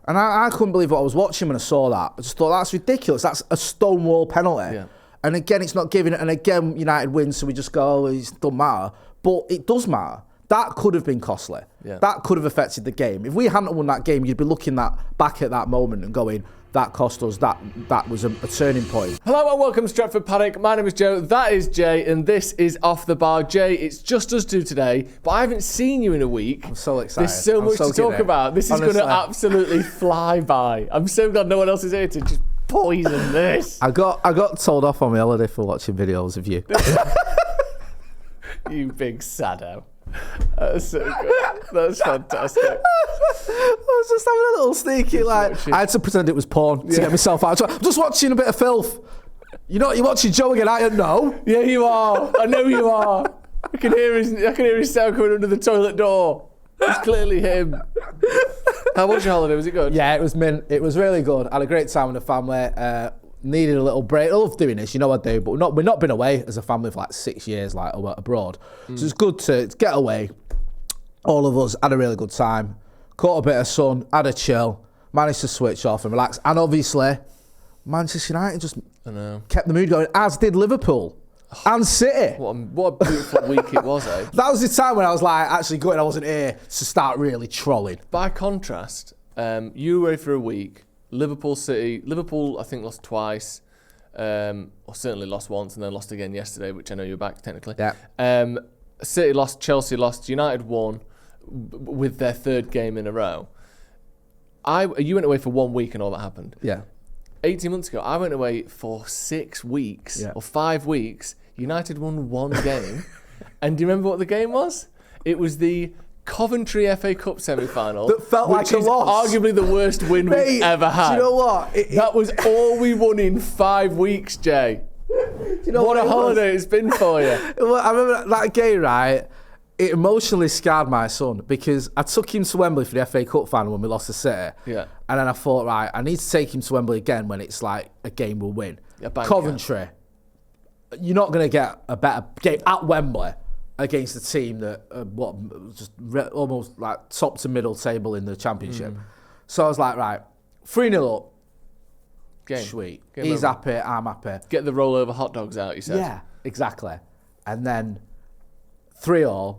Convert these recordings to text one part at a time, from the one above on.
And I couldn't believe what I was watching when I saw that. I just thought, that's ridiculous. That's a stonewall penalty. Yeah. And again, it's not giving it. And again, United wins, so we just go, it doesn't matter. But it does matter. That could have been costly. Yeah. That could have affected the game. If we hadn't won that game, you'd be looking back at that moment and going, that cost us, that was a turning point. Hello and welcome to Stretford Paddock. My name is Joe, that is Jay, and this is Off the Bar. Jay, it's just us two today, but I haven't seen you in a week. I'm so excited. There's so much to talk about. This is going to absolutely fly by. I'm so glad no one else is here to just poison this. I got told off on my holiday for watching videos of you. You big saddo. That's so good. That's fantastic. I was just having a little sneaky, I had to pretend it was porn to get myself out. I'm just watching a bit of filth. You're watching Joe again, I don't know. Yeah, you are. I know you are. I can hear his sound coming under the toilet door. It's clearly him. How was your holiday? Was it good? Yeah, it was mint. It was really good. I had a great time with the family. Needed a little break. I love doing this, I do, but we've not been away as a family for 6 years, abroad. So it's good to get away. All of us had a really good time. Caught a bit of sun, had a chill, managed to switch off and relax. And obviously, Manchester United just kept the mood going, as did Liverpool and City. What a beautiful week it was, eh? That was the time when I was actually good. I wasn't here to start really trolling. By contrast, you were away for a week. Liverpool, I think, lost twice, or certainly lost once and then lost again yesterday, which I know you're back technically. Yeah. City lost, Chelsea lost, United won with their third game in a row. You went away for 1 week and all that happened. Yeah. 18 months ago, I went away for 6 weeks or 5 weeks. United won one game. And do you remember what the game was? It was the Coventry FA Cup semi-final. That felt like a loss. Arguably the worst win we've ever had. Do you know what? That was all we won in 5 weeks, Jay. What a holiday it's been for you. Well, I remember that game, right? It emotionally scarred my son because I took him to Wembley for the FA Cup final when we lost to City. Yeah. And then I thought, right, I need to take him to Wembley again when it's like a game we'll win. Coventry, you're not going to get a better game at Wembley against a team that almost like top to middle table in the Championship. So I was like, right, 3-0 up. Game. Sweet. Game He's over. happy, I'm happy. Get the rollover hot dogs out, you said. Yeah, exactly. And then 3-3,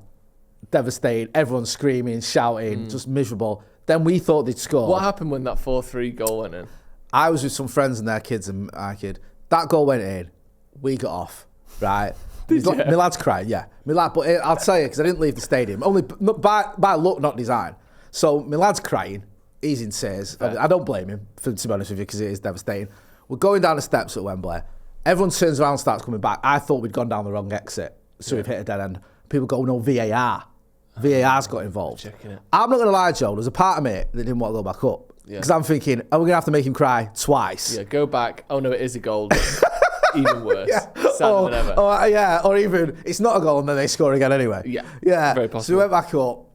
devastating, everyone screaming, shouting, just miserable. Then we thought they'd score. What happened when that 4-3 goal went in? I was with some friends and their kids and my kid. That goal went in. We got off, right? My lad's crying, yeah. But I'll tell you, because I didn't leave the stadium. Only by look, not design. So my lad's crying. He's in tears. Right. I don't blame him, to be honest with you, because it is devastating. We're going down the steps at Wembley. Everyone turns around and starts coming back. I thought we'd gone down the wrong exit, so we've hit a dead end. People go, no, VAR. VAR's got involved. Checking it. I'm not going to lie, Joe. There's a part of me that didn't want to go back up. Because I'm thinking, are we going to have to make him cry twice? Yeah, go back. Oh, no, it is a goal. Even worse. Sadder than ever. Or even, it's not a goal and then they score again anyway. Yeah, very possible. So we went back up.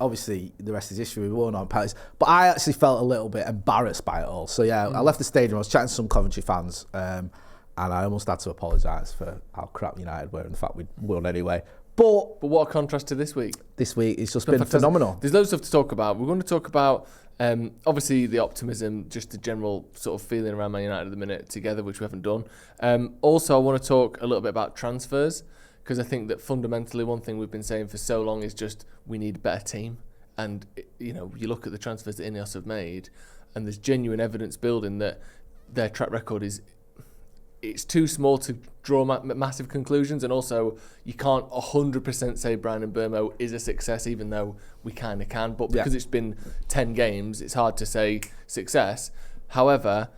Obviously, the rest is history. We won on penalties. But I actually felt a little bit embarrassed by it all. So, I left the stadium. I was chatting to some Coventry fans. And I almost had to apologise for how crap United were and the fact we'd won anyway. But what a contrast to this week. This week, it's just been phenomenal. There's loads of stuff to talk about. We're going to talk about, obviously, the optimism, just the general sort of feeling around Man United at the minute together, which we haven't done. Also, I want to talk a little bit about transfers, because I think that fundamentally one thing we've been saying for so long is just we need a better team. And, you look at the transfers that INEOS have made, and there's genuine evidence building that their track record it's too small to draw massive conclusions, and also you can't 100% say Brian and Burmo is a success, even though we kind of can. But because it's been 10 games, it's hard to say success. However,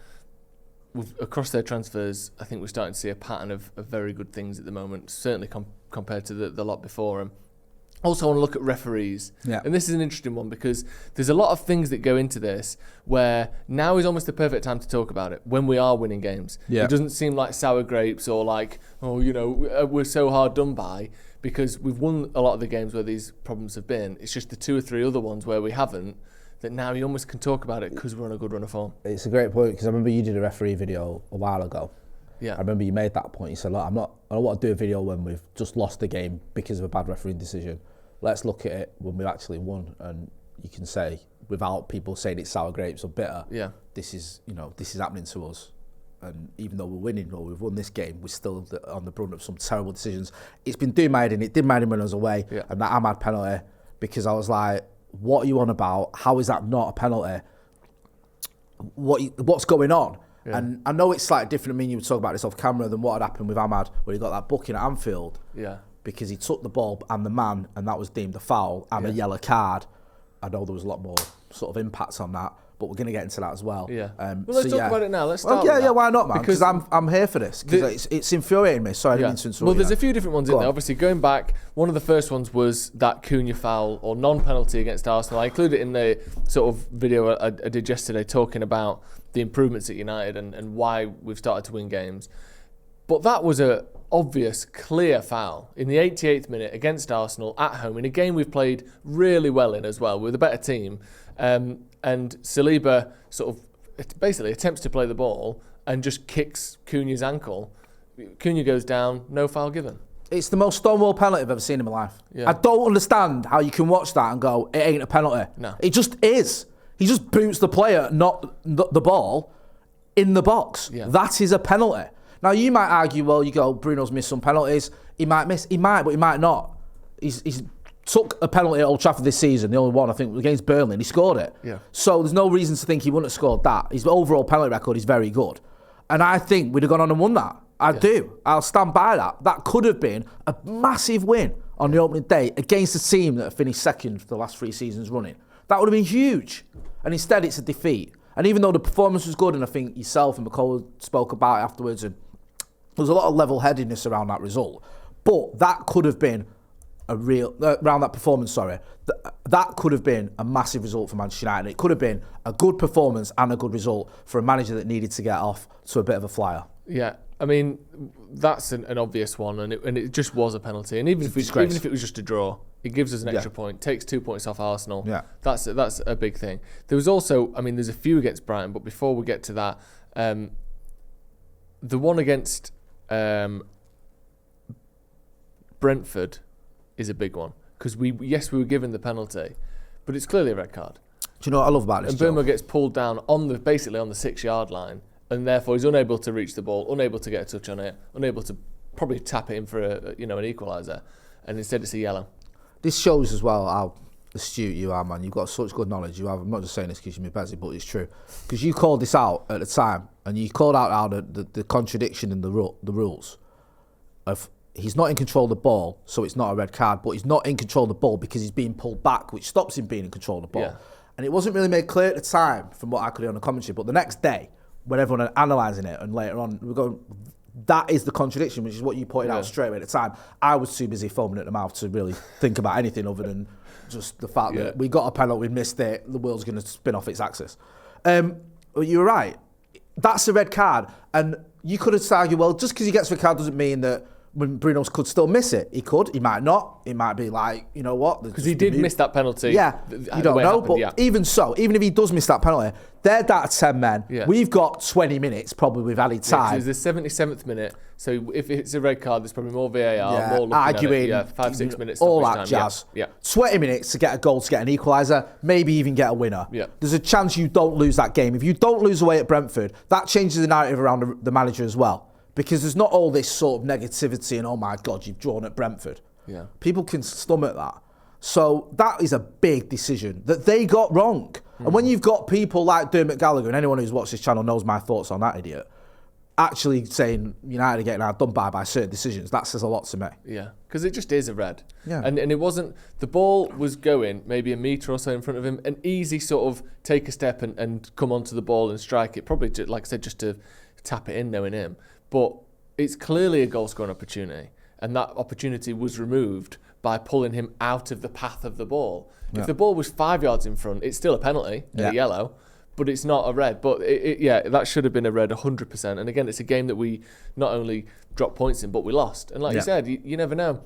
across their transfers, I think we're starting to see a pattern of very good things at the moment, certainly compared to the lot before them. Also, I want to look at referees. Yeah. And this is an interesting one because there's a lot of things that go into this where now is almost the perfect time to talk about it when we are winning games. Yeah. It doesn't seem like sour grapes or like, we're so hard done by, because we've won a lot of the games where these problems have been. It's just the 2 or 3 other ones where we haven't, that now you almost can talk about it because we're on a good run of form. It's a great point, because I remember you did a referee video a while ago. Yeah. I remember you made that point. You said, look, I don't want to do a video when we've just lost the game because of a bad refereeing decision. Let's look at it when we've actually won, and you can say without people saying it's sour grapes or bitter. Yeah. This is happening to us. And even though we're winning or we've won this game, we're still on the brunt of some terrible decisions. It's been doing my head in. It did my head in when I was away. Yeah. And that Ahmad penalty, because I was like, what are you on about? How is that not a penalty? What's going on? Yeah. And I know it's slightly different. I mean, you would talk about this off camera than what had happened with Ahmad, where he got that booking at Anfield. Yeah. Because he took the ball and the man, and that was deemed a foul and a yellow card. I know there was a lot more sort of impacts on that, but we're going to get into that as well. Yeah. Well, let's talk about it now. Let's start. Yeah, why not, man? Because I'm here for this. Because it's infuriating me. Sorry, I didn't mean to interrupt. Well, there's a few different ones in there. Obviously, going back, one of the first ones was that Cunha foul or non-penalty against Arsenal. I included it in the sort of video I did yesterday, talking about the improvements at United and why we've started to win games. But that was a obvious, clear foul in the 88th minute against Arsenal at home in a game we've played really well in as well with a better team. And Saliba sort of basically attempts to play the ball and just kicks Cunha's ankle. Cunha goes down, no foul given. It's the most stonewall penalty I've ever seen in my life. Yeah. I don't understand how you can watch that and go, it ain't a penalty. No. It just is. He just boots the player, not the ball, in the box. Yeah. That is a penalty. Now, you might argue, well, you go, Bruno's missed some penalties. He might, but he might not. He's took a penalty at Old Trafford this season, the only one, I think, against Burnley, and he scored it. Yeah. So there's no reason to think he wouldn't have scored that. His overall penalty record is very good. And I think we'd have gone on and won that. I do. I'll stand by that. That could have been a massive win on the opening day against a team that have finished second for the last 3 seasons running. That would have been huge. And instead, it's a defeat. And even though the performance was good, and I think yourself and McCall spoke about it afterwards, and there was a lot of level-headedness around that result, but that could have been a real around that performance. Sorry, that could have been a massive result for Manchester United. It could have been a good performance and a good result for a manager that needed to get off to a bit of a flyer. Yeah, I mean that's an obvious one, and it just was a penalty. And even if it was just a draw, it gives us an extra point, takes 2 points off Arsenal. Yeah, that's a big thing. There was also, I mean, there's a few against Brighton, but before we get to that, the one against Brentford is a big one because we were given the penalty, but it's clearly a red card. Do you know what I love about this? And Burma gets pulled down basically on the 6-yard line, and therefore he's unable to reach the ball, unable to get a touch on it, unable to probably tap it in for an equaliser, and instead it's a yellow. This shows as well how astute you are, man. You've got such good knowledge. You have. I'm not just saying this because you're busy, but it's true. Because you called this out at the time, and you called out how the contradiction in the rules of he's not in control of the ball, so it's not a red card, but he's not in control of the ball because he's being pulled back, which stops him being in control of the ball. Yeah. And it wasn't really made clear at the time from what I could hear on the commentary, but the next day, when everyone had analysing it, and later on, we're going, that is the contradiction, which is what you pointed out straight away at the time. I was too busy foaming at the mouth to really think about anything other than just the fact that we got a penalty, we missed it, the world's going to spin off its axis. You were right. That's a red card. And you could have argued, well, just because he gets a red card doesn't mean that when Bruno could still miss it. He could, he might not. It might be like, you know what? Because he did miss that penalty. Yeah, you don't know. But even so, even if he does miss that penalty, they're down to 10 men. Yeah. We've got 20 minutes probably with added time. It's the 77th minute. So if it's a red card, there's probably more VAR, more looking arguing, at it. 5-6 minutes. All that jazz. Yeah. 20 minutes to get a goal, to get an equaliser, maybe even get a winner. Yeah. There's a chance you don't lose that game. If you don't lose away at Brentford, that changes the narrative around the manager as well. Because there's not all this sort of negativity and, oh my God, you've drawn at Brentford. Yeah. People can stomach that. So that is a big decision that they got wrong. And when you've got people like Dermot Gallagher, and anyone who's watched this channel knows my thoughts on that idiot, actually saying United are getting outdone by certain decisions, that says a lot to me. Yeah, because it just is a red. Yeah. And it wasn't, the ball was going maybe a metre or so in front of him, an easy sort of take a step and come onto the ball and strike it, probably, like I said, just to tap it in, knowing him. But it's clearly a goal-scoring opportunity, and that opportunity was removed by pulling him out of the path of the ball. Yeah. If the ball was 5 yards in front, it's still a penalty and a yellow, but it's not a red. But that should have been a red 100%. And again, it's a game that we not only dropped points in, but we lost. And like you said, you never know.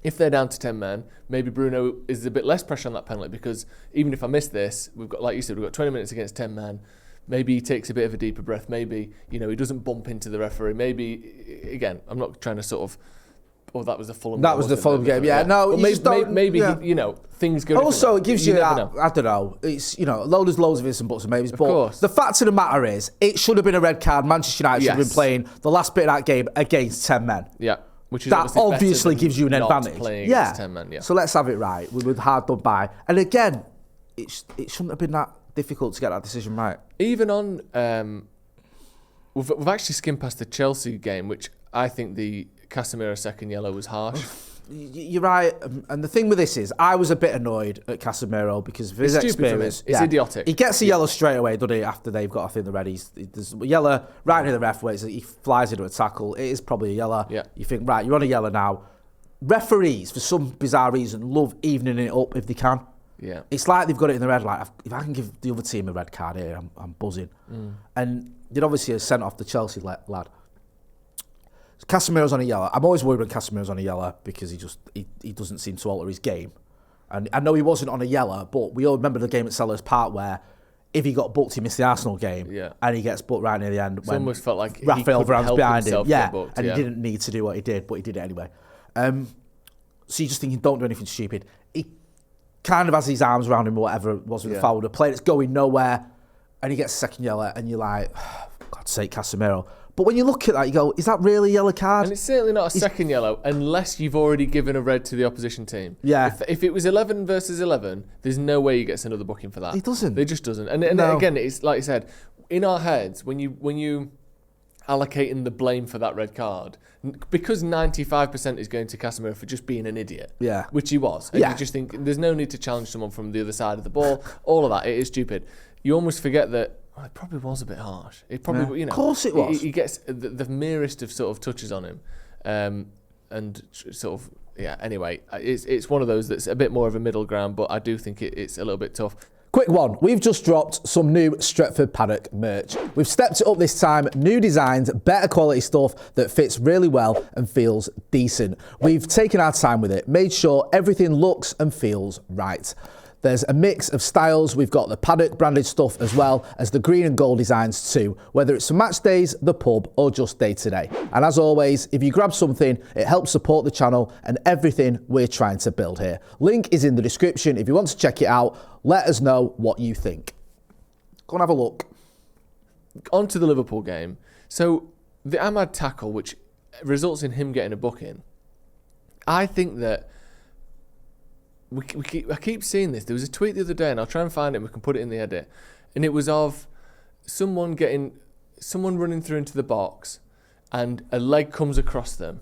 If they're down to 10 men, maybe Bruno is a bit less pressure on that penalty, because even if I miss this, we've got, like you said, we've got 20 minutes against 10 men. Maybe he takes a bit of a deeper breath. Maybe, he doesn't bump into the referee. Maybe, again, I'm not trying to sort of or that was the Fulham. That was the Fulham game. Yeah, no, maybe things go. Also, it gives you that. I don't know. It's loads of ifs and buts and maybes. But the fact of the matter is, it should have been a red card. Manchester United should have been playing the last bit of that game against 10 men. Yeah. Which is that obviously gives you an advantage. Yeah. 10 men, So let's have it right. We were hard done by. And again, it shouldn't have been that difficult to get that decision right. Even on, we've actually skimmed past the Chelsea game, which I think the Casemiro second yellow was harsh. You're right. And the thing with this is, I was a bit annoyed at Casemiro because of his experience. It's idiotic. He gets a yellow straight away, doesn't he, after they've got, I think, the red. There's a yellow right near the ref where he flies into a tackle. It is probably a yellow. Yeah. You think, right, you're on a yellow now. Referees, for some bizarre reason, love evening it up if they can. Yeah. It's like they've got it in the red, like, if I can give the other team a red card here, I'm buzzing. And they'd obviously have sent off the Chelsea lad. Casemiro's on a yellow. I'm always worried when Casemiro's on a yellow because he doesn't seem to alter his game. And I know he wasn't on a yellow, but we all remember the game at Sellers Park where if he got booked, he missed the Arsenal game. Yeah. And he gets booked right near the end. It almost felt like Raphael Varane's behind him. Booked, and he didn't need to do what he did, but he did it anyway. So you just think, don't do anything stupid. He kind of has his arms around him or whatever it was with the foul. The play that's going nowhere, and he gets a second yellow, and you're like, oh, for God's sake, Casemiro. But when you look at that, you go, is that really a yellow card? And it's certainly not a second yellow unless you've already given a red to the opposition team. Yeah. If it was 11 versus 11, there's no way he gets another booking for that. He doesn't. It just doesn't. And again, it's like you said, in our heads, when you allocating the blame for that red card, because 95% is going to Casemiro for just being an idiot, which he was. And you just think there's no need to challenge someone from the other side of the ball. All of that, it is stupid. You almost forget that. Well, it probably was a bit harsh. It probably, of course it was. He gets the merest of sort of touches on him, and sort of Anyway, it's one of those that's a bit more of a middle ground, but I do think it's a little bit tough. Quick one, we've just dropped some new Stretford Paddock merch. We've stepped it up this time, new designs, better quality stuff that fits really well and feels decent. We've taken our time with it, made sure everything looks and feels right. There's a mix of styles. We've got the Paddock branded stuff as well as the green and gold designs too, whether it's for match days, the pub or just day to day. And as always, if you grab something, it helps support the channel and everything we're trying to build here. Link is in the description. If you want to check it out, let us know what you think. Go and have a look. On to the Liverpool game. So the Ahmad tackle, which results in him getting a booking, I think that I keep seeing this. There was a tweet the other day, and I'll try and find it and we can put it in the edit. And it was of someone running through into the box and a leg comes across them.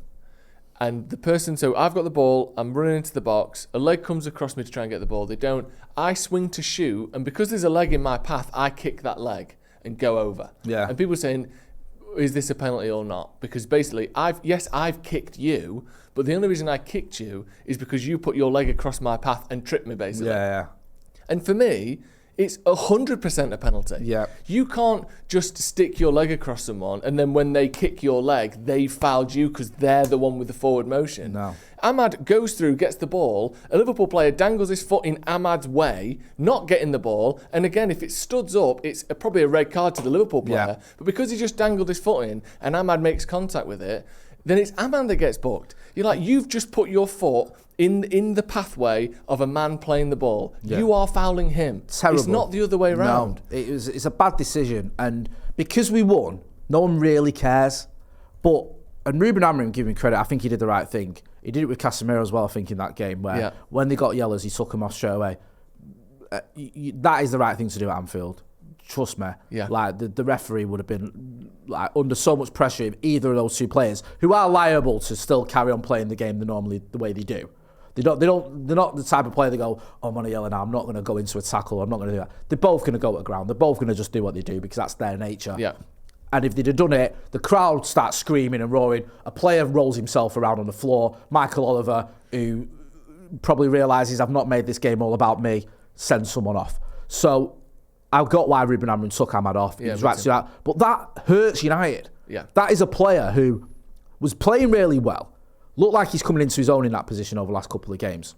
And the person, so I've got the ball, I'm running into the box, a leg comes across me to try and get the ball. They don't. I swing to shoot, and because there's a leg in my path, I kick that leg and go over. Yeah. And people are saying, is this a penalty or not? Because basically, I've kicked you, but the only reason I kicked you is because you put your leg across my path and tripped me, basically. Yeah. And for me, it's 100% a penalty. Yeah. You can't just stick your leg across someone and then when they kick your leg, they fouled you because they're the one with the forward motion. No. Ahmad goes through, gets the ball, a Liverpool player dangles his foot in Ahmad's way, not getting the ball, and again, if it studs up, it's probably a red card to the Liverpool player, but because he just dangled his foot in and Ahmad makes contact with it, then it's Ahmad that gets booked. You're like, you've just put your foot in the pathway of a man playing the ball. Yeah. You are fouling him. Terrible. It's not the other way around. No, it's a bad decision, and because we won, no one really cares. And Ruben Amorim, give him credit, I think he did the right thing. He did it with Casemiro as well, I think, in that game, where when they got yellows, he took them off straight away. That is the right thing to do at Anfield. Trust me. Yeah. Like, the referee would have been like under so much pressure if either of those two players, who are liable to still carry on playing the game the way they do. They're not the type of player that go, oh, I'm on a yellow now, I'm not going to go into a tackle, I'm not going to do that. They're both going to go to the ground. They're both going to just do what they do because that's their nature. Yeah. And if they'd have done it, the crowd starts screaming and roaring. A player rolls himself around on the floor. Michael Oliver, who probably realises I've not made this game all about me, sends someone off. So I've got why Ruben Amorim took Ahmad off. He was right to do that. But that hurts United. Yeah. That is a player who was playing really well. Looked like he's coming into his own in that position over the last couple of games.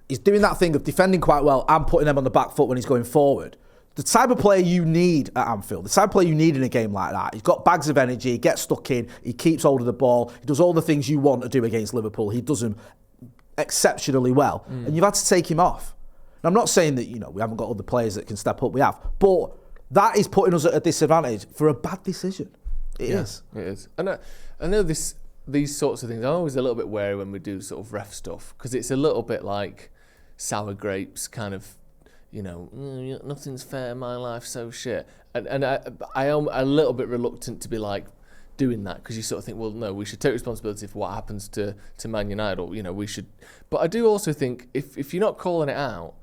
He's doing that thing of defending quite well and putting them on the back foot when he's going forward. The type of player you need at Anfield, the type of player you need in a game like that. He's got bags of energy, he gets stuck in, he keeps hold of the ball, he does all the things you want to do against Liverpool. He does them exceptionally well. And you've had to take him off. And I'm not saying that, we haven't got other players that can step up, we have. But that is putting us at a disadvantage for a bad decision. It is. It is. And I know these sorts of things, I'm always a little bit wary when we do sort of ref stuff, because it's a little bit like sour grapes kind of, nothing's fair, my life's so shit. And I am a little bit reluctant to be like doing that, because you sort of think, well, no, we should take responsibility for what happens to Man United, or, we should. But I do also think if you're not calling it out,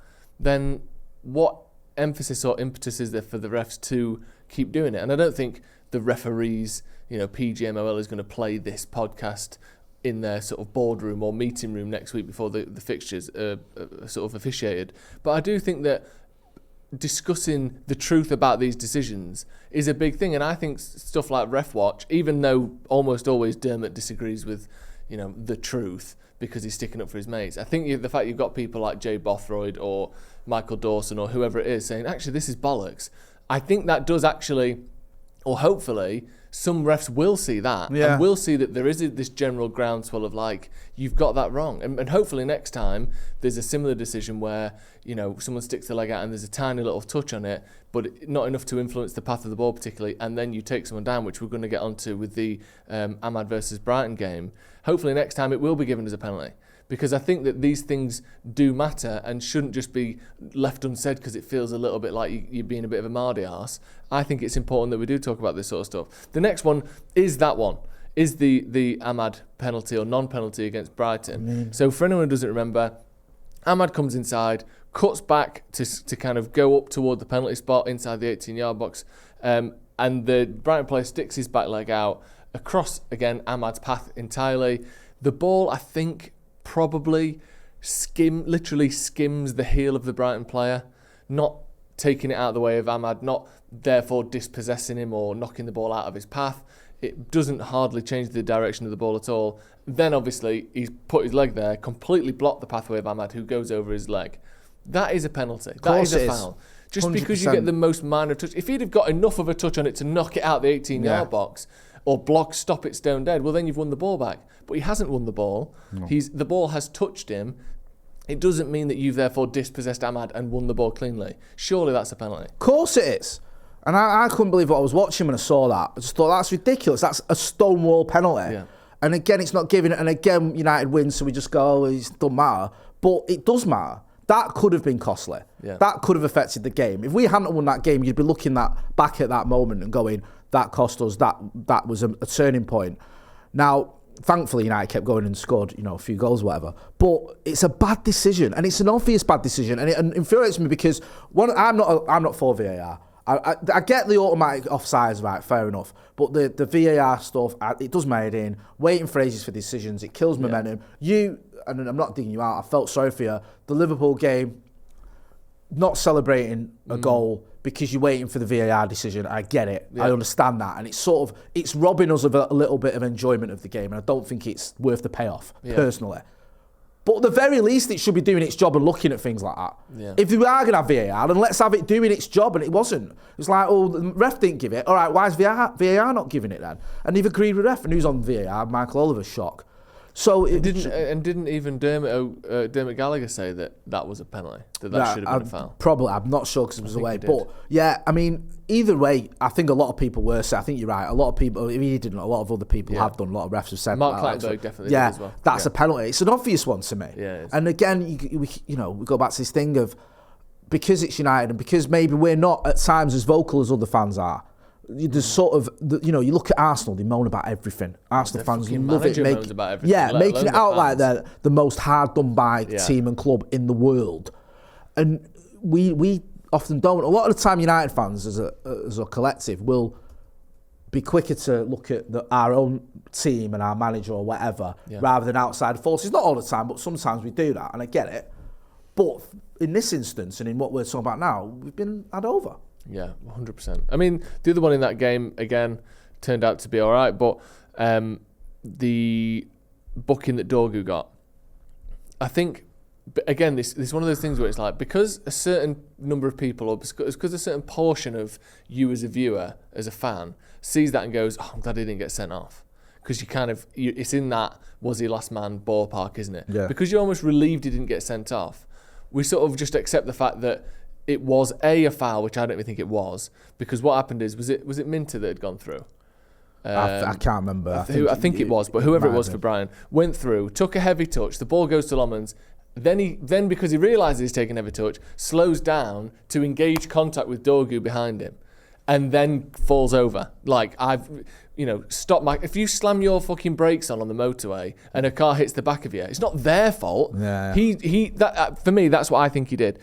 then what emphasis or impetus is there for the refs to keep doing it? And I don't think the referees, PGMOL is going to play this podcast in their sort of boardroom or meeting room next week before the fixtures are sort of officiated. But I do think that discussing the truth about these decisions is a big thing. And I think stuff like Ref Watch, even though almost always Dermot disagrees with, the truth because he's sticking up for his mates, I think the fact you've got people like Jay Bothroyd or Michael Dawson or whoever it is saying, actually, this is bollocks, I think that does actually, or hopefully, some refs will see that and will see that there is this general groundswell of like, you've got that wrong. And hopefully next time there's a similar decision where, someone sticks their leg out and there's a tiny little touch on it, but not enough to influence the path of the ball particularly, and then you take someone down, which we're going to get onto with the Ahmad versus Brighton game. Hopefully next time it will be given as a penalty. Because I think that these things do matter and shouldn't just be left unsaid because it feels a little bit like you're being a bit of a mardy arse. I think it's important that we do talk about this sort of stuff. The next one is the Ahmad penalty or non-penalty against Brighton. So for anyone who doesn't remember, Ahmad comes inside, cuts back to kind of go up toward the penalty spot inside the 18-yard box, and the Brighton player sticks his back leg out across, again, Ahmad's path entirely. The ball, I think, probably literally skims the heel of the Brighton player, not taking it out of the way of Ahmad, not therefore dispossessing him or knocking the ball out of his path. It doesn't hardly change the direction of the ball at all. Then obviously he's put his leg there, completely blocked the pathway of Ahmad, who goes over his leg. That is a penalty. That is a foul. Just 100%. Because you get the most minor touch. If he'd have got enough of a touch on it to knock it out the 18-yard box or stop it stone dead, well, then you've won the ball back. But he hasn't won the ball. No. The ball has touched him. It doesn't mean that you've therefore dispossessed Ahmad and won the ball cleanly. Surely that's a penalty. Of course it is. And I couldn't believe what I was watching when I saw that. I just thought, that's ridiculous. That's a stonewall penalty. Yeah. And again, it's not giving it. And again, United wins, so we just go, it doesn't matter. But it does matter. That could have been costly. Yeah. That could have affected the game. If we hadn't won that game, you'd be looking back at that moment and going, that cost us. That was a turning point. Now, thankfully, United kept going and scored, a few goals, whatever. But it's a bad decision, and it's an obvious bad decision, and it infuriates me because I'm not for VAR. I get the automatic offsides, right? Fair enough, but the VAR stuff, it does my head in. Waiting for ages for decisions, it kills momentum. And I'm not digging you out. I felt sorry for you. The Liverpool game, not celebrating a goal because you're waiting for the VAR decision. I get it. Yeah. I understand that. And it's robbing us of a little bit of enjoyment of the game. And I don't think it's worth the payoff, personally. But at the very least, it should be doing its job and looking at things like that. Yeah. If we are going to have VAR, then let's have it doing its job. And it wasn't. It's like, the ref didn't give it. All right, why is VAR not giving it then? And they've agreed with ref. And who's on VAR? Michael Oliver's shock. So didn't even Dermot Gallagher say that was a penalty? That should have been a foul? Probably. I'm not sure because it was away. But yeah, I mean, either way, I think a lot of people were saying, I think you're right. A lot of people, if he didn't, a lot of other people have done. A lot of refs have said Mark Clattenburg definitely did as well. That's a penalty. It's an obvious one to me. Yeah, and again, we go back to this thing of because it's United and because maybe we're not at times as vocal as other fans are. There's sort of, you look at Arsenal, they moan about everything. Arsenal fans love it. Moans about everything. Yeah, making it out like they're the most hard done by team and club in the world. And we often don't. A lot of the time, United fans as a collective will be quicker to look at our own team and our manager or whatever rather than outside forces. Not all the time, but sometimes we do that, and I get it. But in this instance and in what we're talking about now, we've been had over. Yeah, 100%. I mean, the other one in that game, again, turned out to be all right, but the booking that Dorgu got, I think but again, this is one of those things where it's like, because a certain number of people, or because a certain portion of you as a viewer, as a fan, sees that and goes, oh, I'm glad he didn't get sent off. Because it's in that was he last man ballpark, isn't it? Yeah. Because you're almost relieved he didn't get sent off. We sort of just accept the fact that it was a foul, which I don't even think it was, because what happened is, was it Minter that had gone through? I can't remember. I think it was, but whoever it was for Brighton went through, took a heavy touch. The ball goes to Lomans. Then because he realises he's taken a heavy touch, slows down to engage contact with Dorgu behind him, and then falls over. Like if you slam your fucking brakes on the motorway and a car hits the back of you, it's not their fault. Yeah. For me, that's what I think he did.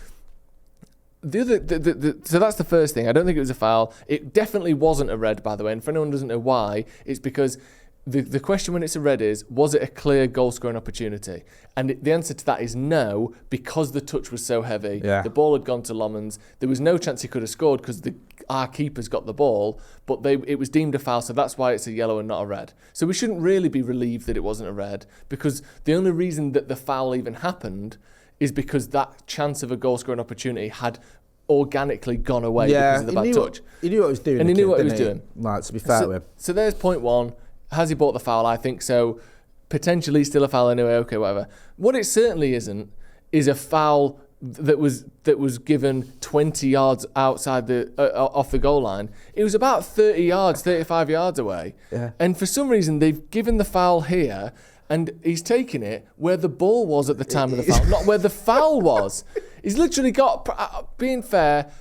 So that's the first thing. I don't think it was a foul. It definitely wasn't a red, by the way. And for anyone who doesn't know why, it's because the question when it's a red is, was it a clear goal-scoring opportunity? And the answer to that is no, because the touch was so heavy. Yeah. The ball had gone to Lomans. There was no chance he could have scored because our keeper's got the ball, but it was deemed a foul, so that's why it's a yellow and not a red. So we shouldn't really be relieved that it wasn't a red, because the only reason that the foul even happened is because that chance of a goal-scoring opportunity had organically gone away because of the bad touch. He knew what he was doing. And he knew what he was doing. Like, to be fair to him. So there's point one. Has he bought the foul? I think so. Potentially still a foul anyway. Okay, whatever. What it certainly isn't is a foul that was given 20 yards outside off the goal line. It was about 30 yards, 35 yards away. Yeah. And for some reason, they've given the foul here, and he's taken it where the ball was at the time of the foul, not where the foul was. He's literally got, being fair,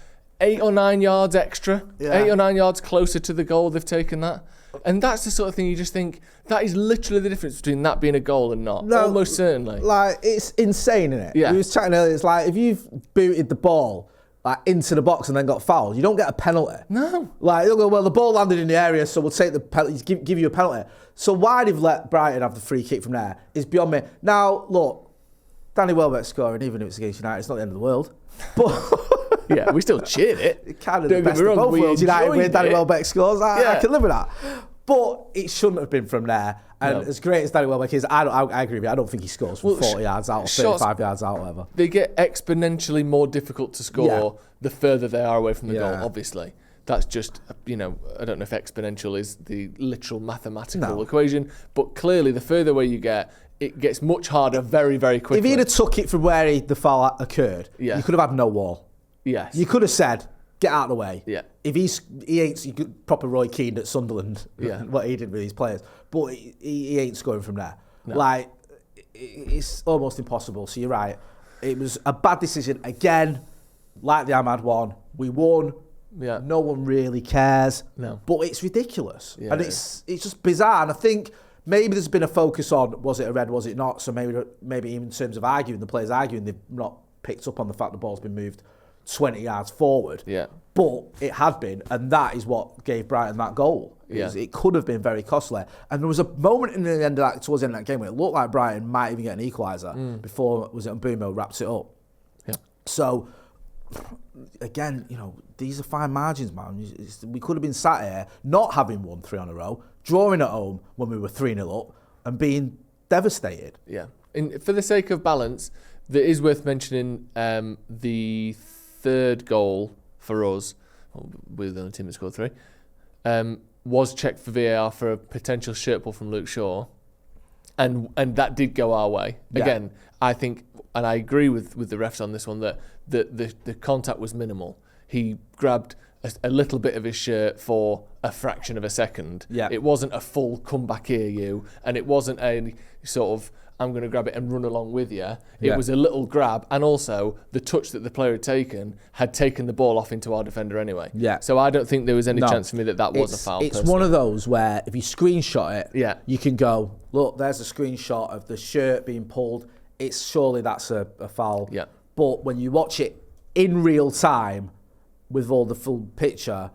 8 or 9 yards extra, 8 or 9 yards closer to the goal. They've taken that. And that's the sort of thing you just think, that is literally the difference between that being a goal and not. No, almost certainly. Like, it's insane, isn't it? Yeah. We was chatting earlier, it's like, if you've booted the ball like into the box and then got fouled, you don't get a penalty. No. Like, you'll go, well, the ball landed in the area, so we'll take the penalty, give you a penalty. So why they've let Brighton have the free kick from there is beyond me. Now, look, Danny Welbeck scoring, even if it's against United, it's not the end of the world. But yeah, we still cheered it. It kind of the best of both worlds. United win, Danny Welbeck scores. I can live with that. But it shouldn't have been from there. And as great as Danny Welbeck is, I agree with you. I don't think he scores from 40 yards out or 35 yards out, whatever. They get exponentially more difficult to score the further they are away from the goal, obviously. That's just, I don't know if exponential is the literal mathematical equation, but clearly the further away you get, it gets much harder very, very quickly. If he'd have took it from where the foul occurred, you could have had no wall. Yes. You could have said, get out of the way. Yeah. If he ain't proper Roy Keane at Sunderland, what he did with his players, but he ain't scoring from there. No. Like, it's almost impossible. So you're right. It was a bad decision. Again, like the Ahmad one, we won. Yeah. No one really cares. No. But it's ridiculous. Yeah, and it's just bizarre. And I think maybe there's been a focus on, was it a red, was it not? So maybe even in terms of arguing, the players arguing, they've not picked up on the fact the ball's been moved 20 yards forward. Yeah. But it had been, and that is what gave Brighton that goal. It could have been very costly. And there was a moment towards the end of that game where it looked like Brighton might even get an equaliser before Mbumo wrapped it up. Yeah. So again, these are fine margins, man. We could have been sat here not having won 3 on a row, drawing at home when we were 3-0 up, and being devastated. Yeah. For the sake of balance, it is worth mentioning the third goal for us, we're the only team that scored 3, was checked for VAR for a potential shirt pull from Luke Shaw, and that did go our way. Yeah. Again, I think, and I agree with the refs on this one, that the contact was minimal. He grabbed a little bit of his shirt for a fraction of a second. Yeah. It wasn't a full come back here, you, and it wasn't a sort of, I'm going to grab it and run along with you. It was a little grab, and also the touch that the player had taken the ball off into our defender anyway. Yeah. So I don't think there was any chance for me that was a foul. It's one of those where if you screenshot it, you can go, look, there's a screenshot of the shirt being pulled. Surely that's a foul. Yeah. But when you watch it in real time with all the full picture,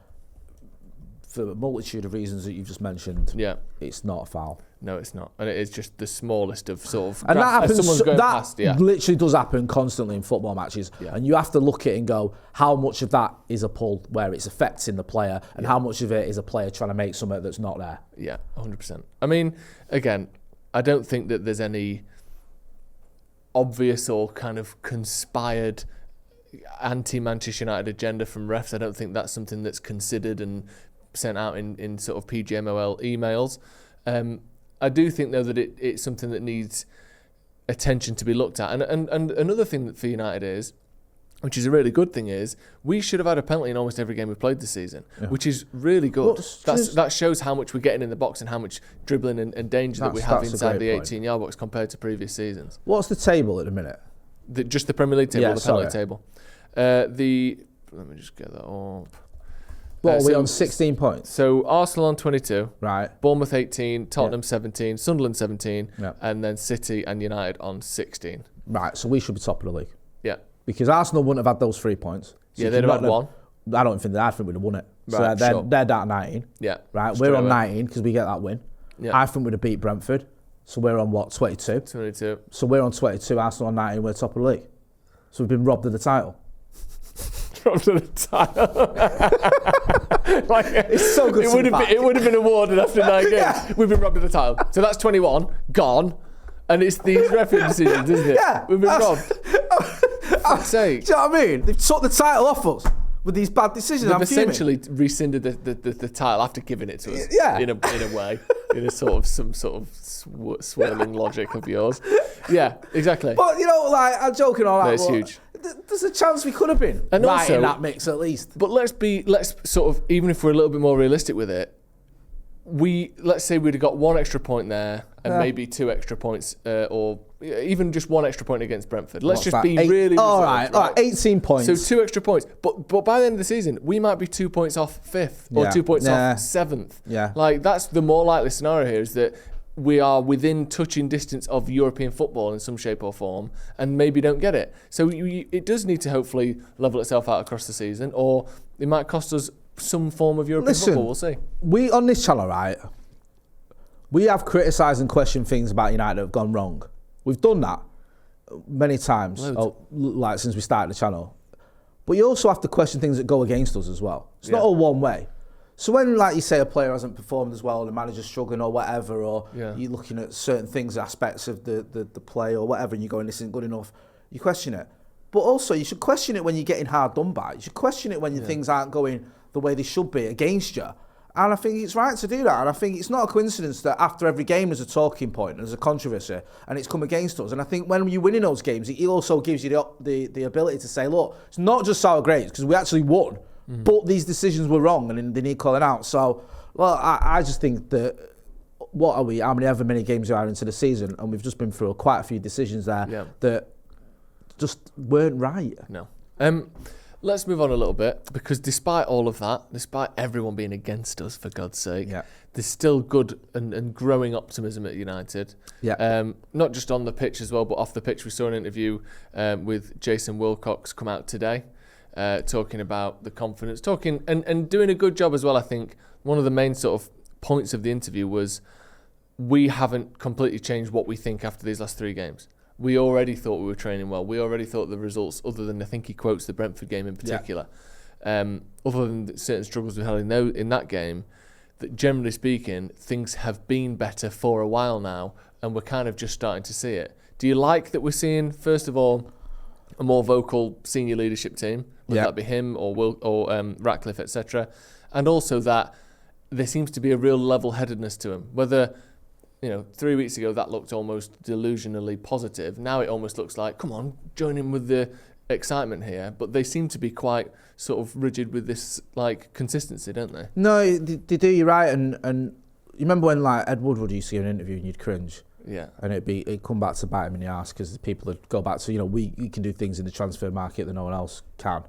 for a multitude of reasons that you've just mentioned, it's not a foul. No, it's not, and it is just the smallest of sort of. And that happens. Someone's going past, literally does happen constantly in football matches, and you have to look at it and go, how much of that is a pull where it's affecting the player, and how much of it is a player trying to make something that's not there. Yeah, 100%. I mean, again, I don't think that there's any obvious or kind of conspired anti-Manchester United agenda from refs. I don't think that's something that's considered and sent out in sort of PGMOL emails. I do think, though, that it's something that needs attention to be looked at. And another thing for United is, which is a really good thing, is we should have had a penalty in almost every game we've played this season, which is really good. That shows how much we're getting in the box and how much dribbling and danger that we have inside the 18-yard box compared to previous seasons. What's the table at the minute? Just the Premier League table, the penalty table. Let me just get that up. What, are we on 16 points? So Arsenal on 22. Right. Bournemouth 18, Tottenham 17, Sunderland 17, and then City and United on 16. Right, so we should be top of the league. Yeah. Because Arsenal wouldn't have had those 3 points. So they'd have had one. I don't think I think we'd have won it. Right, so they're down 19. Yeah. Right, we're on 19 because we get that win. Yeah. I think we'd have beat Brentford. So we're on what, 22? 22. So we're on 22, Arsenal on 19, we're top of the league. So we've been robbed of the title. Robbed of the title. It's so good. It would have been awarded after 9 games. Yeah. We've been robbed of the title. So that's 21, gone. And it's these referee decisions, isn't it? Yeah. We've been robbed. For sake. Do you know what I mean? They've took the title off us with these bad decisions. They've essentially rescinded the title after giving it to us. Yeah. In a way, in a sort of some sort of swirling logic of yours. Yeah, exactly. But I'm joking all that. No, it's huge. There's a chance we could have been and right also, in that mix at least. But let's sort of, even if we're a little bit more realistic with it, let's say we'd have got 1 extra point there and maybe 2 extra points, or even just 1 extra point against Brentford. Let's just be really all right, 18 points. So 2 extra points. But by the end of the season, we might be 2 points off 5th or 2 points off 7th. Yeah. Like, that's the more likely scenario here, is that we are within touching distance of European football in some shape or form and maybe don't get it. So it does need to hopefully level itself out across the season, or it might cost us some form of European football. We'll see. We, on this channel, right, we have criticised and questioned things about United that have gone wrong. We've done that many times, like since we started the channel. But you also have to question things that go against us as well. It's not all one way. So when, like you say, a player hasn't performed as well, the manager's struggling or whatever, or you're looking at certain things, aspects of the play or whatever, and you're going, this isn't good enough, you question it. But also, you should question it when you're getting hard done by. You should question it when your things aren't going the way they should be against you. And I think it's right to do that. And I think it's not a coincidence that after every game there's a talking point, there's a controversy, and it's come against us. And I think when you're winning those games, it also gives you the ability to say, look, it's not just sour grapes, because we actually won. But these decisions were wrong and they need calling out. So, well, I just think that, what are we, how many games we are into the season, and we've just been through quite a few decisions there that just weren't right. No. Let's move on a little bit, because despite all of that, despite everyone being against us, for God's sake, there's still good and growing optimism at United. Not just on the pitch as well, but off the pitch. We saw an interview with Jason Wilcox come out today. Talking about the confidence, and doing a good job as well. I think one of the main sort of points of the interview was we haven't completely changed what we think after these last 3 games. We already thought we were training well. We already thought the results, other than I think he quotes the Brentford game in particular, other than certain struggles we had in that game, that generally speaking, things have been better for a while now, and we're kind of just starting to see it. Do you like that we're seeing, first of all, a more vocal senior leadership team, whether that be him or Ratcliffe, etc., and also that there seems to be a real level-headedness to him. Whether 3 weeks ago that looked almost delusionally positive, now it almost looks like, come on, join in with the excitement here. But they seem to be quite sort of rigid with this like consistency, don't they? No, they do. You're right, and you remember when like Ed Woodward used to give an interview and you'd cringe. Yeah, and it'd come back to bite him in the arse, because people would go back to, we can do things in the transfer market that no one else can,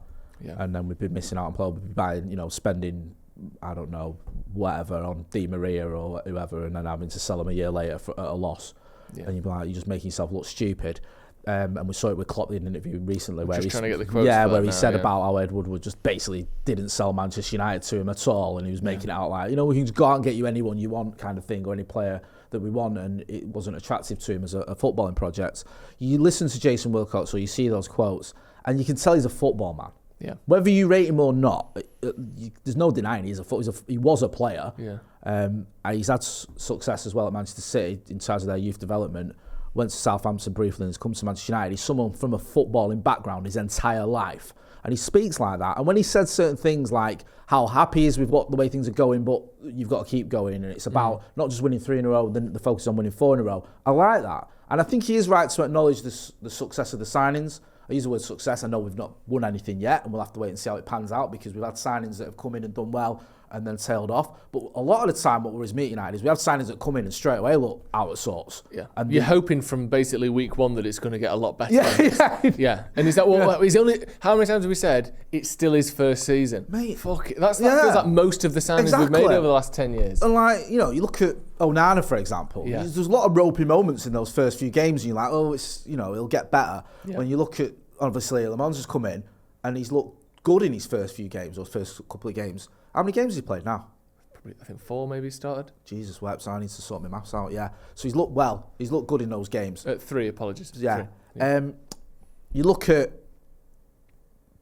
and then we'd be missing out on players. We'd be buying, spending, I don't know, whatever on Di Maria or whoever, and then having to sell them a year later at a loss, and you'd be like, you're just making yourself look stupid. And we saw it with Klopp in an interview recently, where trying to get the quotes where he said about how Ed Woodward just basically didn't sell Manchester United to him at all, and he was making it out like, we can just go out and get you anyone you want kind of thing, or any player that we want, and it wasn't attractive to him as a footballing project. You listen to Jason Wilcox or you see those quotes, and you can tell he's a football man. Yeah. Whether you rate him or not, there's no denying he was a player. Yeah. And he's had success as well at Manchester City in terms of their youth development. went to Southampton briefly and has come to Manchester United. He's someone from a footballing background his entire life. And he speaks like that. And when he said certain things like how happy he is with the way things are going, but you've got to keep going, and it's about not just winning 3 in a row, then the focus on winning 4 in a row. I like that. And I think he is right to acknowledge the success of the signings. I use the word success. I know we've not won anything yet, and we'll have to wait and see how it pans out, because we've had signings that have come in and done well and then tailed off. But a lot of the time, what we're meeting at is we have signings that come in and straight away look out of sorts. Yeah, and you're hoping from basically week 1 that it's going to get a lot better. Yeah. And is that what? He's only. How many times have we said it's still his first season? Mate, fuck it. That feels like most of the signings we've made over the last 10 years. And you look at Onana, for example. Yeah. There's a lot of ropey moments in those first few games, and you're like, oh, it's it'll get better. Yeah. When you look at obviously Le Mans has come in and he's looked good in his first few games or first couple of games. How many games has he played now? I think 4 maybe started. Jesus, Weps, I need to sort my maths out, yeah. So he's looked well. He's looked good in those games. 3, apologies. Yeah. 3. Yeah. You look at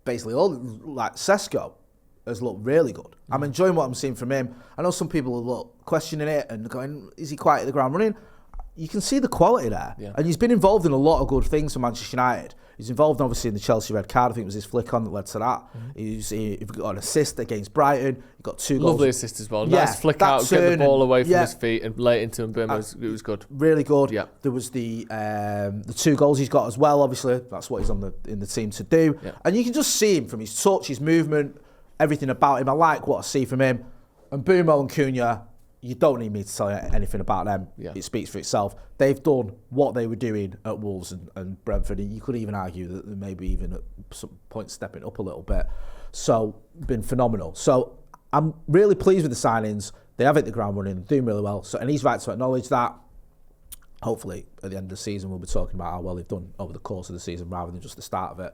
basically Sesko has looked really good. I'm enjoying what I'm seeing from him. I know some people are questioning it and going, is he quite at the ground running? You can see the quality there. Yeah. And he's been involved in a lot of good things for Manchester United. He's involved, obviously, in the Chelsea red card. I think it was his flick on that led to that. He got an assist against Brighton. He got 2 goals. Lovely assist as well. Nice flick out, get the ball away from his feet and lay it into Mbeumo. It was good. Really good. Yeah. There was the 2 goals he's got as well, obviously. That's what he's in the team to do. Yeah. And you can just see him from his touch, his movement, everything about him. I like what I see from him. And Mbeumo and Cunha, you don't need me to tell you anything about them. Yeah. It speaks for itself. They've done what they were doing at Wolves and Brentford. And you could even argue that they maybe even at some point stepping up a little bit. So, been phenomenal. So, I'm really pleased with the signings. They have hit the ground running, doing really well. So, and he's right to acknowledge that. Hopefully, at the end of the season, we'll be talking about how well they've done over the course of the season rather than just the start of it.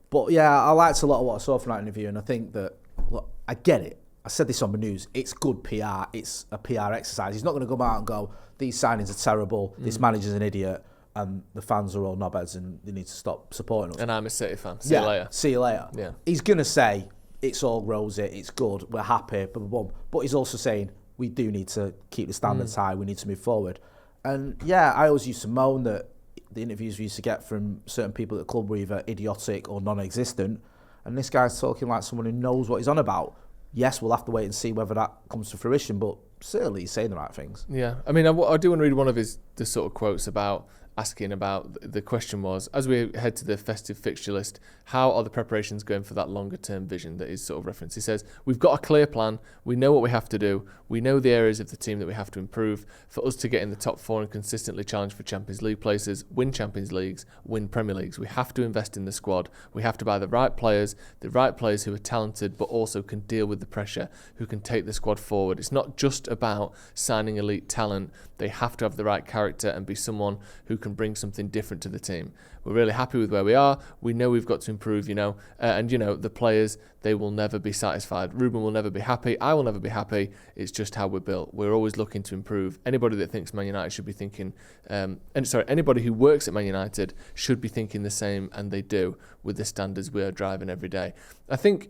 But yeah, I liked a lot of what I saw from that interview. And I think that, look, I get it. I said this on the news, it's good PR, it's a PR exercise. He's not going to come out and go, these signings are terrible, this manager's an idiot, and the fans are all knobheads and they need to stop supporting us. And I'm a City fan. See you later. See you later. Yeah. He's going to say, it's all rosy, it's good, we're happy, blah, blah, blah. But he's also saying, we do need to keep the standards high, we need to move forward. And yeah, I always used to moan that the interviews we used to get from certain people at the club were either idiotic or non-existent. And this guy's talking like someone who knows what he's on about. Yes, we'll have to wait and see whether that comes to fruition, but certainly he's saying the right things. Yeah, I mean, I do want to read one of the sort of quotes about asking about, the question was, as we head to the festive fixture list, how are the preparations going for that longer term vision that is sort of referenced? He says, we've got a clear plan, we know what we have to do, we know the areas of the team that we have to improve for us to get in the top 4 and consistently challenge for Champions League places, win Champions Leagues, win Premier Leagues. We have to invest in the squad, we have to buy the right players who are talented but also can deal with the pressure, who can take the squad forward. It's not just about signing elite talent, they have to have the right character and be someone who can bring something different to the team. We're really happy with where we are. We know we've got to improve, and the players, they will never be satisfied. Ruben will never be happy. I will never be happy. It's just how we're built. We're always looking to improve. Anybody that thinks Man United should be thinking, anybody who works at Man United should be thinking the same, and they do, with the standards we are driving every day. I think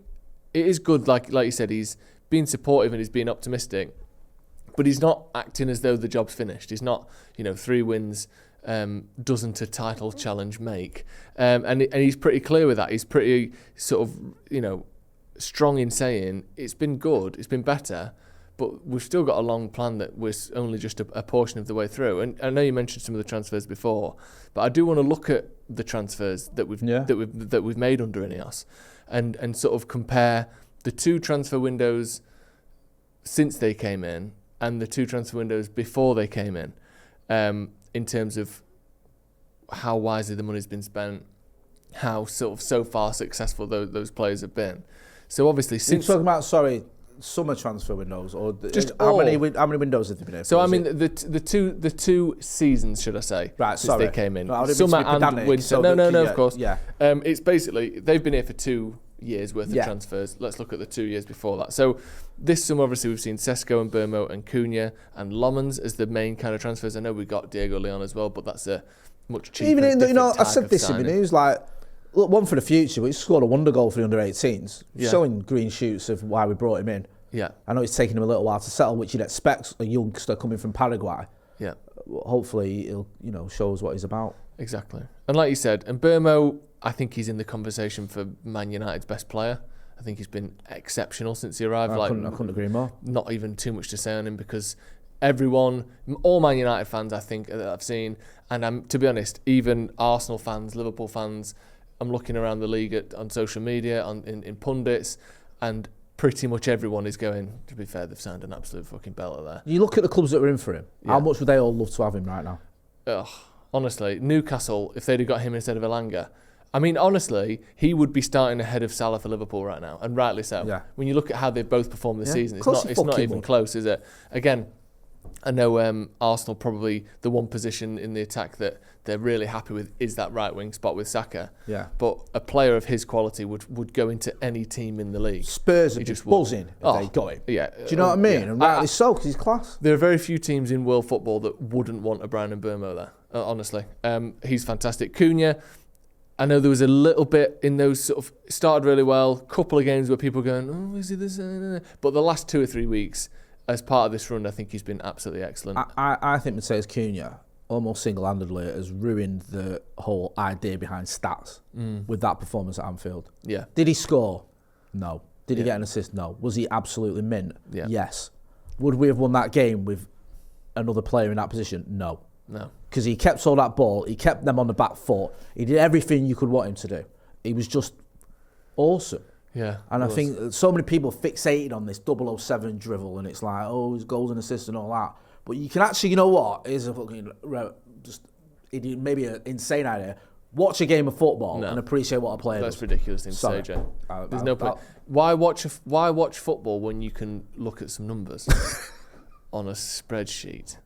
it is good, like you said, he's being supportive and he's being optimistic, but he's not acting as though the job's finished. He's not, 3 wins doesn't a title challenge make, and he's pretty clear with that. He's pretty sort of strong in saying it's been good, it's been better, but we've still got a long plan that we're only just a portion of the way through. And I know you mentioned some of the transfers before, but I do want to look at the transfers that we've made under INEOS, and sort of compare the 2 transfer windows since they came in and the 2 transfer windows before they came in terms of how wisely the money's been spent, how sort of so far successful those players have been. So obviously, since you're talking about summer transfer windows, or just how many windows have they been able? So I mean the two seasons, should I say? Right, since they came in, no, summer and winter. So no, of course. Yeah. It's basically they've been here for 2 years worth of transfers. Let's look at the 2 years before that. So this summer, obviously, we've seen Sesko and Mbeumo and Cunha and Lomans as the main kind of transfers. I know we got Diego Leon as well, but that's a much cheaper. Even I said this in the news, look, one for the future. We scored a wonder goal for the under-18s, showing green shoots of why we brought him in. Yeah, I know it's taken him a little while to settle, which you'd expect a youngster coming from Paraguay. Yeah, hopefully he'll show us what he's about. Exactly. And like you said, and Burmo, I think he's in the conversation for Man United's best player. I think he's been exceptional since he arrived. I couldn't agree more. Not even too much to say on him because all Man United fans, I think, that I've seen, and to be honest, even Arsenal fans, Liverpool fans, I'm looking around the league on social media, in pundits, and pretty much everyone is going, to be fair, they've signed an absolute fucking belter there. You look at the clubs that were in for him. Yeah. How much would they all love to have him right now? Ugh, honestly, Newcastle, if they'd have got him instead of Elanga, I mean, honestly, he would be starting ahead of Salah for Liverpool right now, and rightly so. Yeah. When you look at how they've both performed this season, it's not even close, is it? Again, I know Arsenal probably the one position in the attack that they're really happy with is that right wing spot with Saka. Yeah. But a player of his quality would go into any team in the league. Spurs would be buzzing if they got him. Yeah. Do you know what I mean? Yeah. And rightly so, because he's class. There are very few teams in world football that wouldn't want a Brian Mbeumo there, honestly. He's fantastic. Cunha, I know there was a little bit in those sort of, started really well, couple of games where people were going, oh, is he this? But the last 2 or 3 weeks, as part of this run, I think he's been absolutely excellent. I think Mercedes Cunha, almost single-handedly, has ruined the whole idea behind stats with that performance at Anfield. Yeah. Did he score? No. Did he get an assist? No. Was he absolutely mint? Yeah. Yes. Would we have won that game with another player in that position? No. Because he kept all that ball, he kept them on the back foot, he did everything you could want him to do. He was just awesome. Yeah. And I think so many people fixated on this 007 drivel, and it's like, oh, his goals and assists and all that. But you can actually, you know what? Here's a fucking maybe an insane idea. Watch a game of football and appreciate what a player does. That's ridiculous thing to say, Jay. There's no point. Why watch football when you can look at some numbers on a spreadsheet?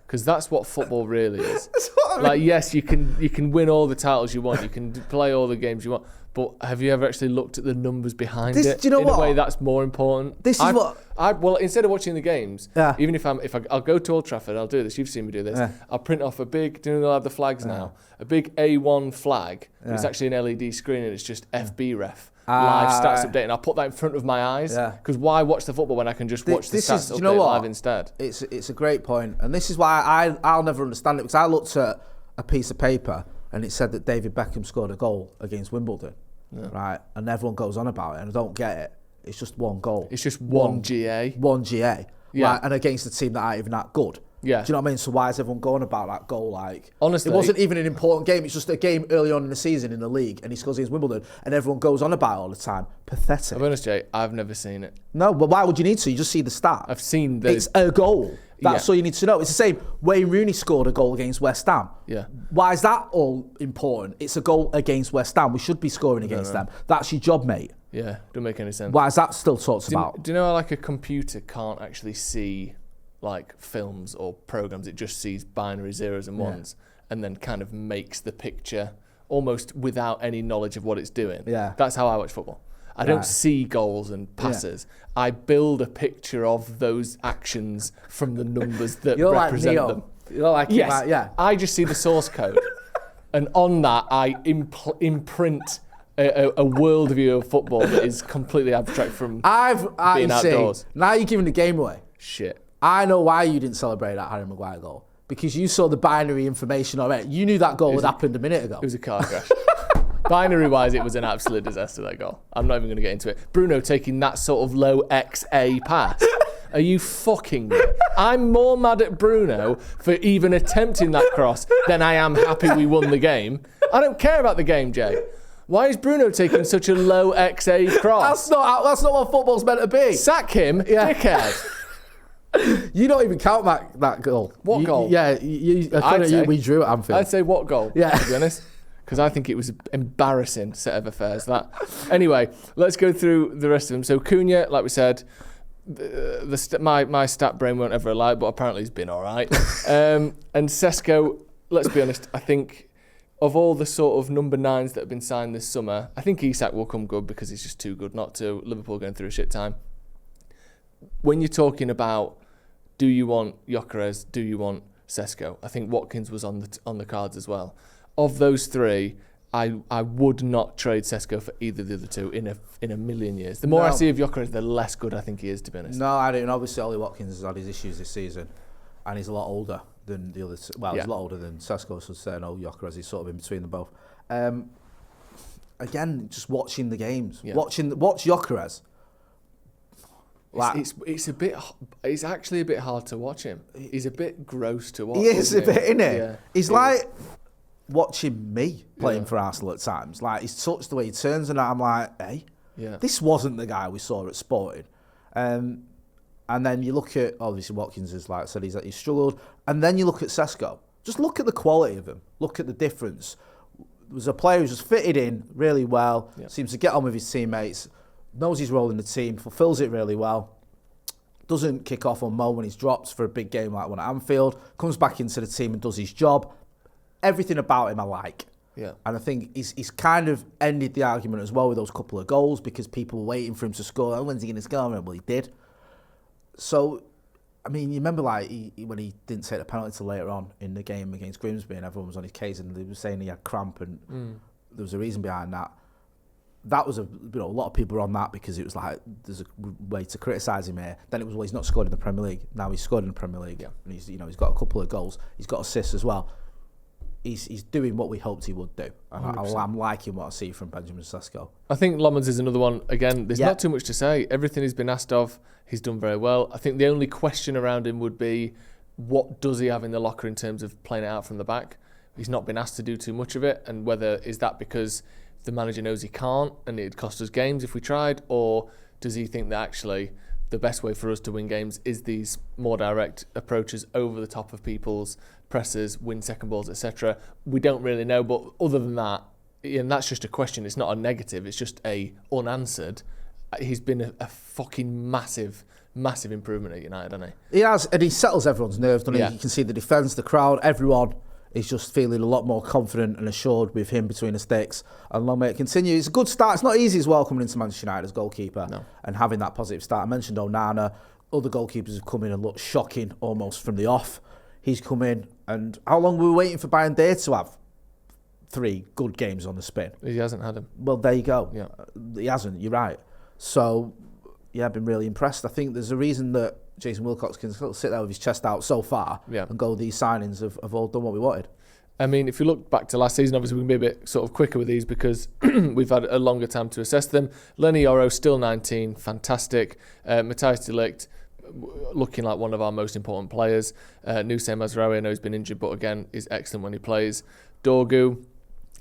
Because that's what football really is. Like, yes, you can win all the titles you want, you can play all the games you want, but have you ever actually looked at the numbers behind it? Do you know in a way that's more important? Well, instead of watching the games, even I'll go to Old Trafford, I'll do this. You've seen me do this. I'll print off a big. Do you know they'll have the flags now? A big A1 flag. It's actually an LED screen, and it's just FB ref. Live stats update, and I'll put that in front of my eyes because why watch the football when I can just watch the stats update live instead? It's a great point, and this is why I'll never understand it, because I looked at a piece of paper and it said that David Beckham scored a goal against Wimbledon, right? And everyone goes on about it, and I don't get it. It's just one goal. It's just one GA. One GA. Yeah. Right? And against a team that aren't even that good. Yeah. Do you know what I mean? So why is everyone going about that goal? Like, honestly, it wasn't even an important game. It's just a game early on in the season in the league, and he scores against Wimbledon, and everyone goes on about it all the time. Pathetic. I'll be honest, Jay, I've never seen it. No, but why would you need to? You just see the stat. I've seen it's a goal. That's all you need to know. It's the same. Wayne Rooney scored a goal against West Ham. Yeah. Why is that all important? It's a goal against West Ham. We should be scoring against them. That's your job, mate. Yeah, don't make any sense. Why is that still talked about? Do you know how like a computer can't actually see like films or programs? It just sees binary zeros and ones and then kind of makes the picture almost without any knowledge of what it's doing. Yeah. That's how I watch football. I don't see goals and passes. Yeah. I build a picture of those actions from the numbers that represent them. You're like yes. I just see the source code. And on that, I imprint a worldview of football that is completely abstract from being outdoors. Now you're giving the game away. Shit. I know why you didn't celebrate that Harry Maguire goal. Because you saw the binary information already. You knew that goal had happened a minute ago. It was a car crash. Binary-wise, it was an absolute disaster, that goal. I'm not even going to get into it. Bruno taking that sort of low XA pass. Are you fucking me? I'm more mad at Bruno for even attempting that cross than I am happy we won the game. I don't care about the game, Jay. Why is Bruno taking such a low XA cross? That's not what football's meant to be. Sack him, dickhead. You don't even count that goal. What goal? Yeah, we drew at Anfield. I'd say what goal, to be honest. Because I think it was an embarrassing set of affairs, that. Anyway, let's go through the rest of them. So Cunha, like we said, my stat brain won't ever lie, but apparently he's been all right. And Sesko, let's be honest, I think of all the sort of number 9s that have been signed this summer, I think Isak will come good because he's just too good not to. Liverpool going through a shit time. When you're talking about, do you want Gyökeres, do you want Sesko? I think Watkins was on the cards as well. Of those three, I would not trade Sesko for either of the other two in a million years. The more I see of Gyökeres, the less good I think he is, to be honest. No, I don't. Obviously, Ollie Watkins has had his issues this season, and he's a lot older than the others. Well, he's a lot older than Sesko, so saying, Gyökeres, he's sort of in between them both. Again, just watching the games. Watch Gyökeres. Like, it's actually a bit hard to watch him. He's a bit gross to watch. He is a bit, isn't he? Yeah. He's like watching me playing for Arsenal at times. Like, he's touched the way he turns, and I'm like, hey, this wasn't the guy we saw at Sporting. And then you look at, obviously Watkins is like I said, he's struggled. And then you look at Sesko. Just look at the quality of him. Look at the difference. There was a player who's just fitted in really well, seems to get on with his teammates, knows his role in the team, fulfills it really well, doesn't kick off on Mo when he's dropped for a big game like one at Anfield, comes back into the team and does his job. Everything about him I like. Yeah. And I think he's kind of ended the argument as well with those couple of goals because people were waiting for him to score. Oh, when's he going to score? Well, he did. So, I mean, you remember like when he didn't take the penalty till later on in the game against Grimsby and everyone was on his case and they were saying he had cramp and there was a reason behind that. That was a lot of people were on that because it was like there's a way to criticise him here. Then it was, well, he's not scored in the Premier League. Now he's scored in the Premier League and he's got a couple of goals. He's got assists as well. He's doing what we hoped he would do. And I'm liking what I see from Benjamin Sesko. I think Lomans is another one. Again, there's not too much to say. Everything he's been asked of, he's done very well. I think the only question around him would be, what does he have in the locker in terms of playing it out from the back? He's not been asked to do too much of it. And whether is that because the manager knows he can't and it'd cost us games if we tried, or does he think that actually the best way for us to win games is these more direct approaches over the top of people's presses, win second balls, etc. We don't really know, but other than that, and that's just a question, it's not a negative, it's just a unanswered. He's been a fucking massive improvement at United, hasn't he? He has, and he settles everyone's nerves, doesn't he? You can see the defence, the crowd, everyone is just feeling a lot more confident and assured with him between the sticks. And long may it continue. It's a good start. It's not easy as well coming into Manchester United as goalkeeper and having that positive start. I mentioned Onana. Other goalkeepers have come in and looked shocking almost from the off. He's come in, and how long were we waiting for Bayern Day to have 3 good games on the spin? He hasn't had them. Well, there you go. Yeah. He hasn't, you're right. So, I've been really impressed. I think there's a reason that Jason Wilcox can sit there with his chest out so far and go, these signings have all done what we wanted. I mean, if you look back to last season, obviously we can be a bit sort of quicker with these because we've had a longer time to assess them. Lenny Yoro, still 19, fantastic. Matthijs de Ligt, looking like one of our most important players. Nusay Mazraoui, I know he's been injured, but again, is excellent when he plays. Dorgu,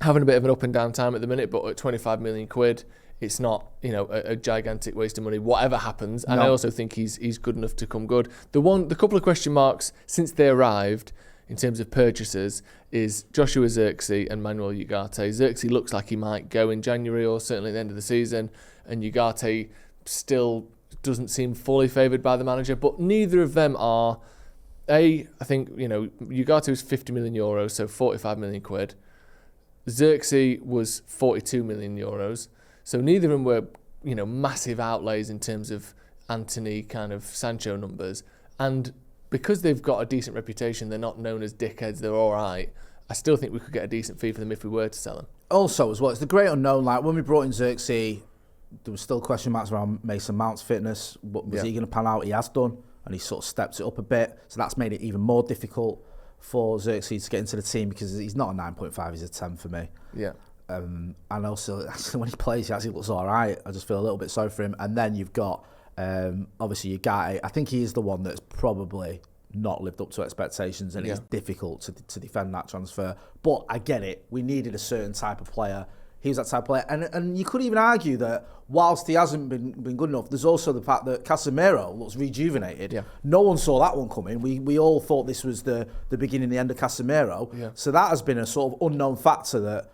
having a bit of an up and down time at the minute, but at 25 million quid, it's not, a gigantic waste of money, whatever happens. And I also think he's good enough to come good. The couple of question marks since they arrived in terms of purchases is Joshua Zirkzee and Manuel Ugarte. Zirkzee looks like he might go in January or certainly at the end of the season, and Ugarte still doesn't seem fully favoured by the manager, but neither of them are. I think, Ugarte was 50 million euros, so 45 million quid. Zirkzee was 42 million euros. So neither of them were, massive outlays in terms of Anthony kind of Sancho numbers. And because they've got a decent reputation, they're not known as dickheads, they're all right. I still think we could get a decent fee for them if we were to sell them. Also, as well, it's the great unknown. Like when we brought in Zirkzee, there was still question marks around Mason Mount's fitness. Was he going to pan out? He has done, and he sort of stepped it up a bit. So that's made it even more difficult for Zirkzee to get into the team because he's not a 9.5, he's a 10 for me. Yeah. And also, when he plays, he actually looks all right. I just feel a little bit sorry for him. And then you've got, obviously, Ugarte. I think he is the one that's probably not lived up to expectations, and it's difficult to defend that transfer. But I get it. We needed a certain type of player. He was that type of player. And you could even argue that whilst he hasn't been good enough, there's also the fact that Casemiro looks rejuvenated. Yeah. No one saw that one coming. We all thought this was the beginning, the end of Casemiro. Yeah. So that has been a sort of unknown factor that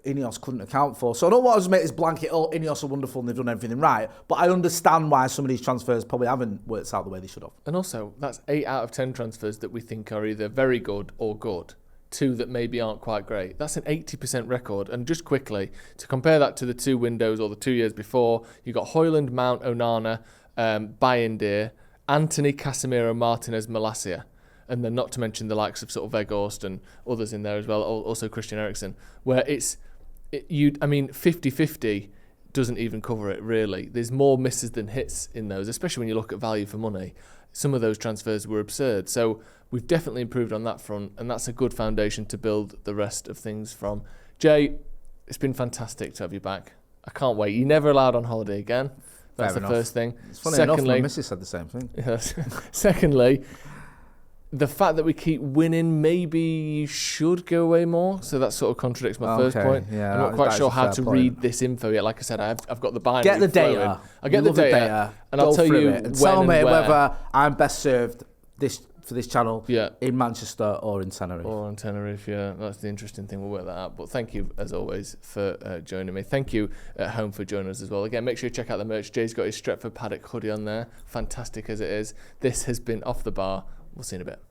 INEOS couldn't account for. So I don't want to make this blanket, INEOS are wonderful and they've done everything right, but I understand why some of these transfers probably haven't worked out the way they should have. And also, that's 8 out of 10 transfers that we think are either very good or good. 2 that maybe aren't quite great. That's an 80% record. And just quickly, to compare that to the 2 windows or the 2 years before, you got Højlund, Mount, Onana, Bayindir, Anthony, Casemiro, Martinez, Malacia. And then not to mention the likes of sort of Weghorst and others in there as well, also Christian Eriksen, where it's 50-50 doesn't even cover it, really. There's more misses than hits in those, especially when you look at value for money. Some of those transfers were absurd. So we've definitely improved on that front, and that's a good foundation to build the rest of things from. Jay, it's been fantastic to have you back. I can't wait. You're never allowed on holiday again. That's the first thing. It's funny enough, my missus said the same thing. Yes. Secondly, the fact that we keep winning, maybe you should go away more. So that sort of contradicts my first point. Yeah, I'm not quite sure how to read this info yet. Like I said, I've got the binary. Get the data. I'll get the data, and I'll tell you when tell me and where. whether I'm best served for this channel in Manchester or in Tenerife. Or in Tenerife, yeah. That's the interesting thing. We'll work that out. But thank you, as always, for joining me. Thank you at home for joining us as well. Again, make sure you check out the merch. Jay's got his Stretford Paddock hoodie on there. Fantastic as it is. This has been Off the Bar. We'll see you in a bit.